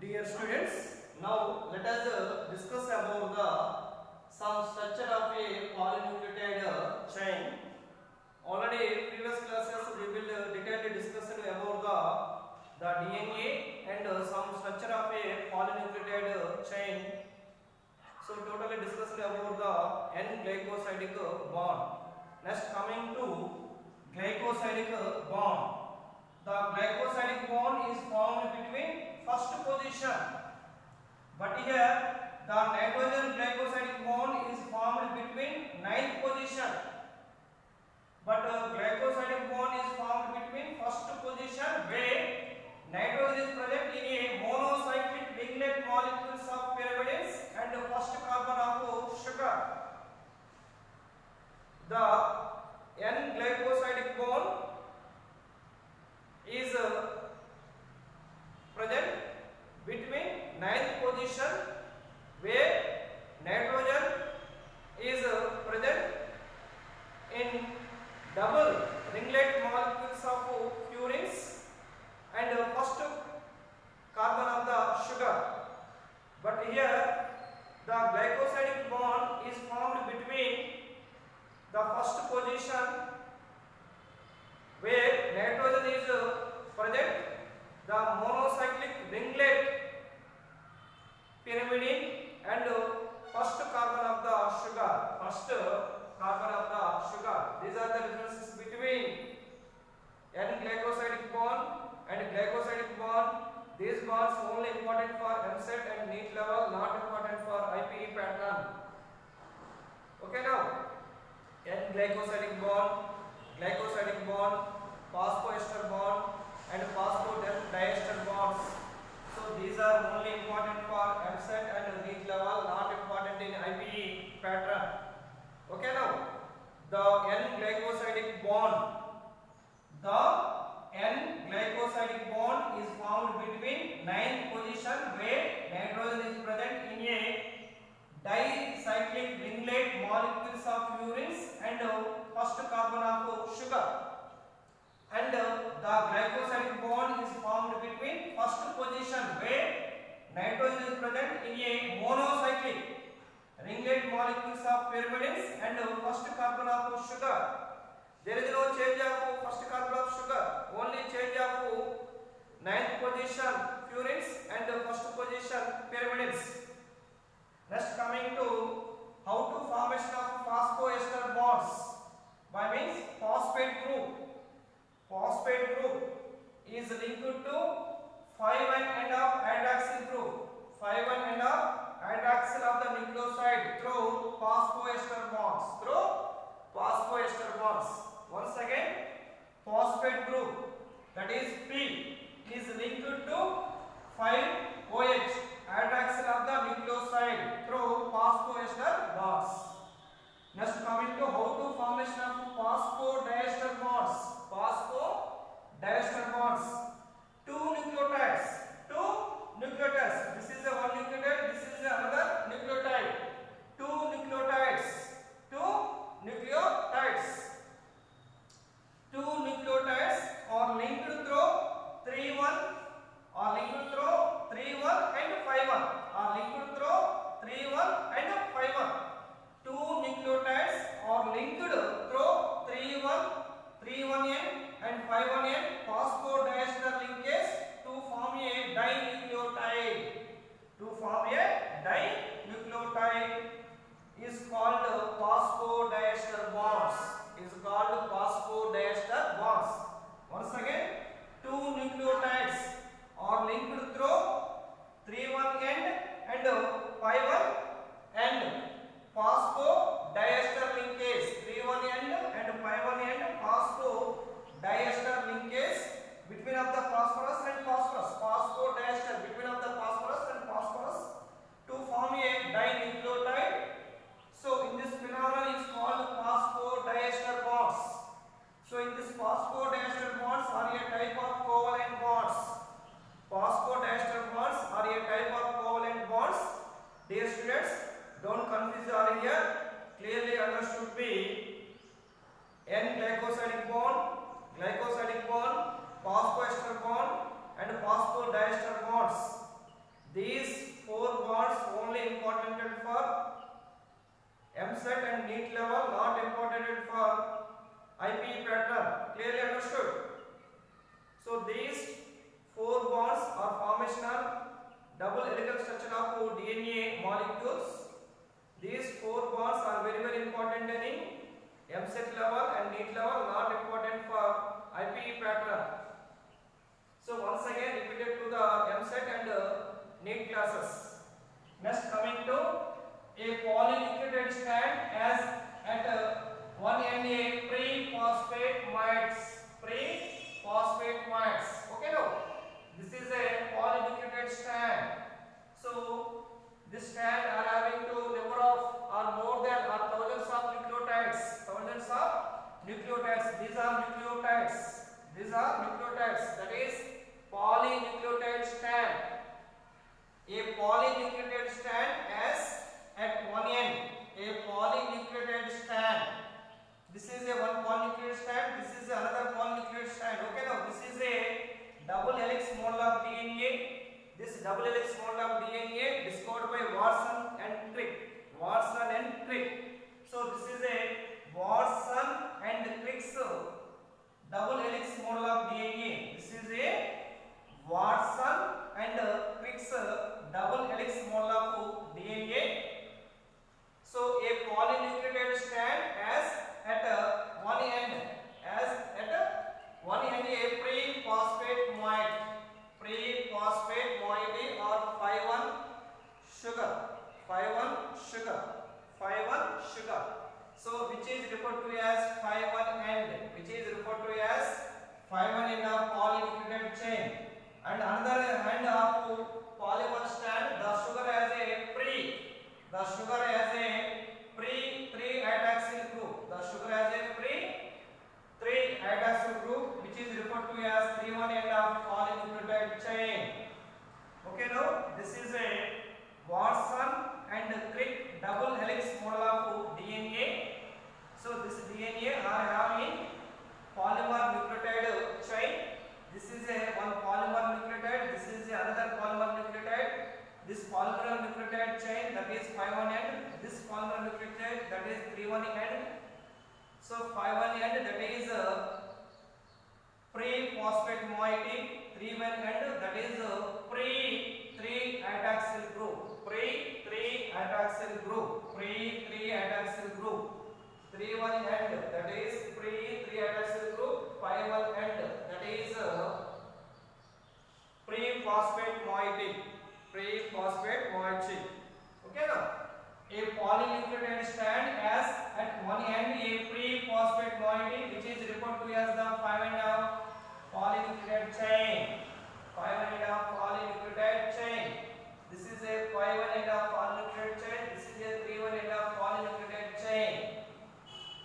Dear students, now let us discuss about some structure of a polynucleotide chain. Already previous classes we will detailed discussion about the DNA and some structure of a polynucleotide chain. So totally discussed about the N-glycosidic bond. Next coming to glycosidic bond. The glycosidic bond is formed between first position, but here the nitrogen glycosidic bond is formed between ninth position, but glycosidic bond is formed between first position where nitrogen is present in a monocyclic ringlet molecules of pyrimids and first carbon of sugar. The N-glycosidic bond is present between ninth position where nitrogen is present in double ringlet molecules of purines and first carbon of the sugar. But here the glycosidic bond is formed between the first position where nitrogen is present, the monocyclic ringlet pyrimidine and first carbon of the sugar. First carbon of the sugar. These are the differences between N-glycosidic bond and glycosidic bond. These bonds only important for MSET and NEET level, not important for IPE pattern. Okay, now N-glycosidic bond, glycosidic bond, phosphoester bond and phosphodiester bonds. So these are only important for MSET and NEET level, not important in IPE pattern. Okay, now the N-glycosidic bond. The N-glycosidic bond is found between ninth position where nitrogen is present in a dicyclic ringlet molecules of purines and first carbon of sugar. And the glycosidic bond is formed between first position where nitrogen is present in a monocyclic ringlet molecules of pyrimids and first carbon of sugar. There is no change of first carbon of sugar, only change of ninth position purines and first position pyrimids. Next coming to how to formation of phosphoester bonds by means phosphate group. Phosphate group is linked to 5' end of hydroxyl group. 5' end of hydroxyl of the nucleoside through phosphoester bonds. Through phosphoester bonds. Once again, phosphate group, that is P, is linked to 5OH hydroxyl of the nucleoside through phosphoester bonds. Next coming to how to formation of phosphodiester bonds. Phosphodiester bonds. Two nucleotides. This is one nucleotide. This is another nucleotide. Two nucleotides. Two nucleotides are linked through 3-1 and 5-1. Are linked through 3-1 and 5-1. Two nucleotides are linked through 3-1N and 5-1N phosphodiester linkage to form a dinucleotide. Is called phosphodiester bonds. Once again, two nucleotides are linked through 3-1N and 5-1N phosphodiester linkage. 3-1N and 5-1N phosphodiester linkage between of the phosphorus and phosphorus. Phosphodiester between of the phosphorus and phosphorus to form a dinucleotide. So in this phenomenon is called phosphodiester bonds. So in this phosphodiester bonds are a type of covalent bonds. Phosphodiester MSET and NEET level not important for IPE pattern. Clearly understood? So these four bonds are formational double helical structure of DNA molecules. These four bonds are very important in MSET level and NEET level, not important for IPE pattern. So once again repeated to the MSET and NEET classes. Next coming to a polynucleotide strand as at 1 NA pre-phosphate mites. Pre-phosphate mites. Okay, now this is a polynucleotide strand. So this strand are having to number of or more than or thousands of nucleotides. Thousands of nucleotides. These are nucleotides. These are nucleotides. That is polynucleotide strand. A polynucleotide strand as at 1 N. A polynucleotide strand. This is a one polynucleotide strand. This is another polynucleotide strand. Okay, now this is a double helix model of DNA. This double helix model of DNA discovered by Watson and Crick. Watson and Crick. So this is a Watson and Crick's double helix model of DNA. This is a Watson and Crick's double helix model of DNA. So a polynucleotide strand as at one end, as at one end a pre-phosphate moiety or 5,1 sugar. 5,1 sugar. So which is referred to as 5,1 end, which is referred to as 5,1 end of polynucleotide chain. And another end of polymer strand, the sugar has a pre-3-hydroxyl group. The sugar has a pre-3-hydroxyl group, which is referred to as 3,1 end of polynucleotide chain. Okay, now this is a Watson and Crick double helix model of DNA. So this DNA are having polymer nucleotide chain. This is a one polymer nucleotide. This is another polymer nucleotide. This polymer nucleotide chain, that is 5,1 end. This polymer nucleotide, that is 3,1 end. So 5,1 end, that is pre-phosphate moiety. 3,1 end, that is pre-3-hydroxyl group. Pre-3-hydroxyl group. 3,1 end, that is pre-3-hydroxyl group. 5,1 end, that is pre-phosphate moiety. Okay, now a polynucleotide strand as at one end a pre-phosphate moiety, which is referred to as the 5 end of polynucleotide chain. 5 end of polynucleotide chain. This is a 5 end of polynucleotide chain. This is a 3 end of polynucleotide chain.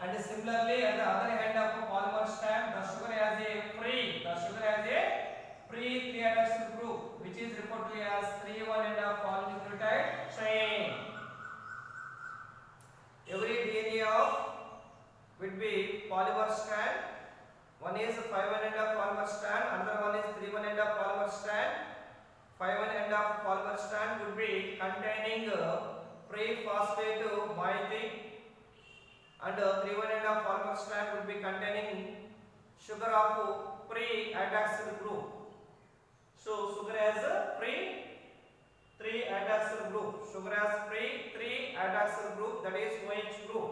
And similarly, at the other end of a polymer strand, the sugar has a pre-3-hydroxyl group, which is referred to as 3,1 end of polynucleotide chain. Every DNA of would be polymer strand. One is 5,1 end of polymer strand, another one is 3,1 end of polymer strand. 5,1 end of polymer strand would be containing pre-phosphate moiety, and 3,1 end of polymer strand would be containing sugar of pre-hydroxyl group. So sugar has a pre-3-hydroxyl group. Sugar has pre-3-hydroxyl group, that is OH group.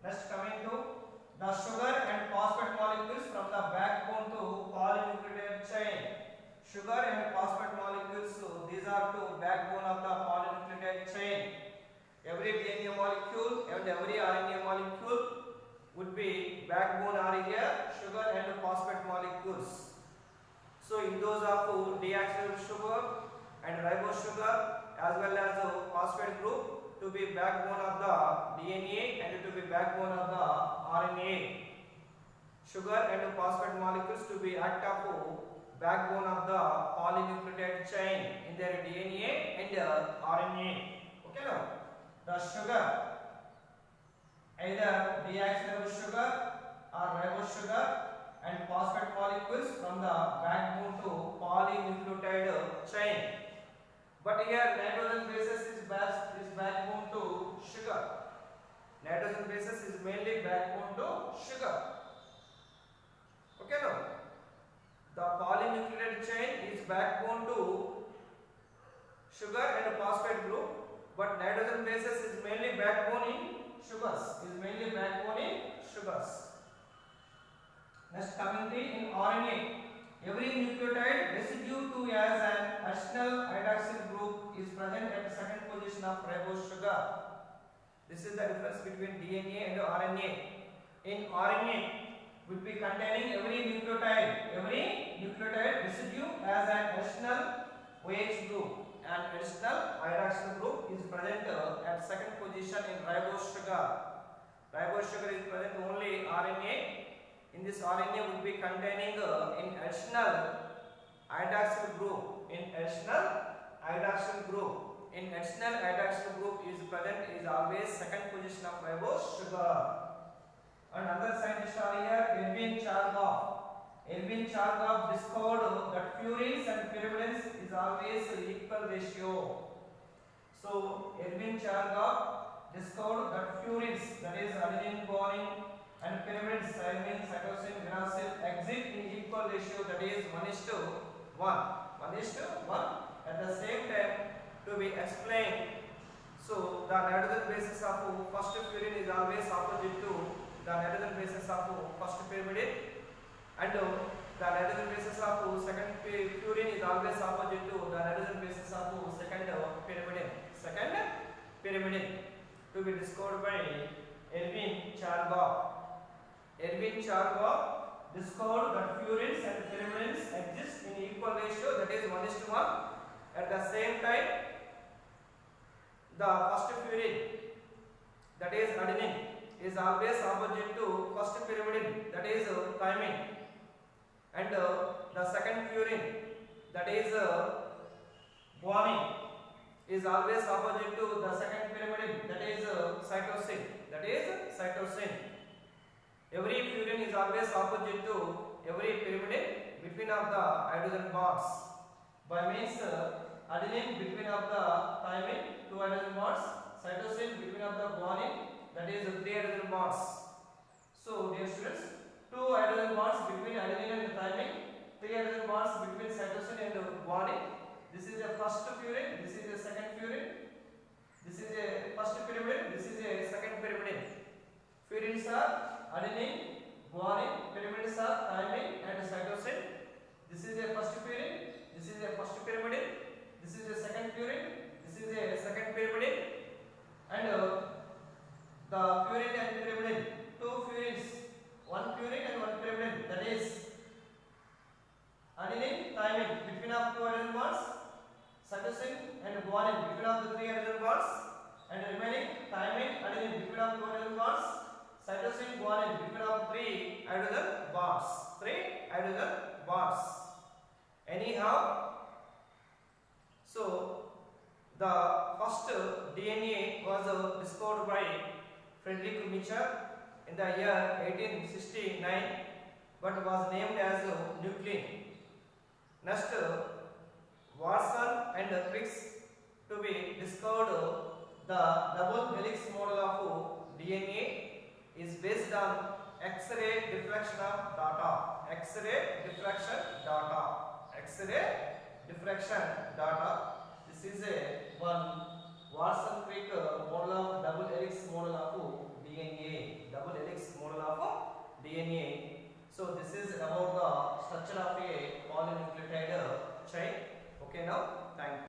Next coming to the sugar and phosphate molecules from the backbone to polynucleotide chain. Sugar and phosphate molecules, so these are two backbone of the polynucleotide chain. Every DNA molecule and every RNA molecule would be backbone are here, sugar and phosphate molecules. So in those of deoxyribonucleic sugar and ribose sugar as well as the phosphate group to be backbone of the DNA and to be backbone of the RNA. Sugar and phosphate molecules to be act of backbone of the polynucleotide chain in their DNA and RNA. Okay, now the sugar, either deoxyribonucleic sugar or ribose sugar and phosphate molecules from the backbone to polynucleotide chain. But here nitrogen bases is backbone to sugar. Nitrogen bases is mainly backbone to sugar. Okay, now the polynucleotide chain is backbone to sugar and phosphate group, but nitrogen bases is mainly backbone in sugars. Next, coming to in RNA, every nucleotide residue to as an additional hydroxyl group is present at the second position of ribose sugar. This is the difference between DNA and RNA. In RNA, would be containing every nucleotide residue as an additional OH group, and additional hydroxyl group is present at second position in ribose sugar. Ribose sugar is present only RNA. In this RNA would be containing in additional hydroxyl group. In additional hydroxyl group is present is always second position of ribose sugar. And other scientists are here. Erwin Chargaff discovered that purines and pyrimidines is always equal ratio. So Erwin Chargaff discovered that purines, that is adenine, guanine, and pyrimids, thymine, cytosine, uracil, exit in equal ratio, that is 1:1. At the same time, to be explained, so the nitrogen basis of first purine is always opposite to the nitrogen basis of first pyrimidine, and the nitrogen basis of second purine is always opposite to the nitrogen basis of second pyrimidine. To be discovered by Erwin Chargaff. Erwin Chargaff discovered that purines and pyrimidines exist in equal ratio, that is 1:1. At the same time, the first purine, that is adenine, is always opposite to first pyrimidine, that is thymine, and the second purine, that is guanine, is always opposite to the second pyrimidine, that is cytosine. Every purine is always opposite to every pyrimidine between of the hydrogen bonds. By means adenine between of the thymine, 2 hydrogen bonds, cytosine between of the guanine, that is 3 hydrogen bonds. So dear students, 2 hydrogen bonds between adenine and thymine, 3 hydrogen bonds between cytosine and guanine. This is a first purine, this is a second purine, this is a first pyrimidine, this is a second pyrimidine. Purines are adenine, guanine, pyrimids are thymine and cytosine. This is a first purine, this is a first pyrimidine, this is a second purine, this is a second pyrimidine, and the purine and pyrimidine, 2 purines, 1 purine and 1 pyrimidine, that is adenine, thymine between of 2 hydrogen bonds, cytosine and guanine between of the 3 hydrogen bonds, and remaining thymine, adenine between of 2 hydrogen bonds, cytosine, guanine between of 3 hydrogen bonds. Anyhow, so the first DNA was discovered by Friedrich Miescher in the year 1869, but was named as nuclein. Next, Watson and Crick to be discovered the double helix model of DNA is based on X-ray diffraction data. This is a one Watson-Crick model of double helix model of DNA. So this is about the structure of a polynucleotide chain. Okay, now thank you.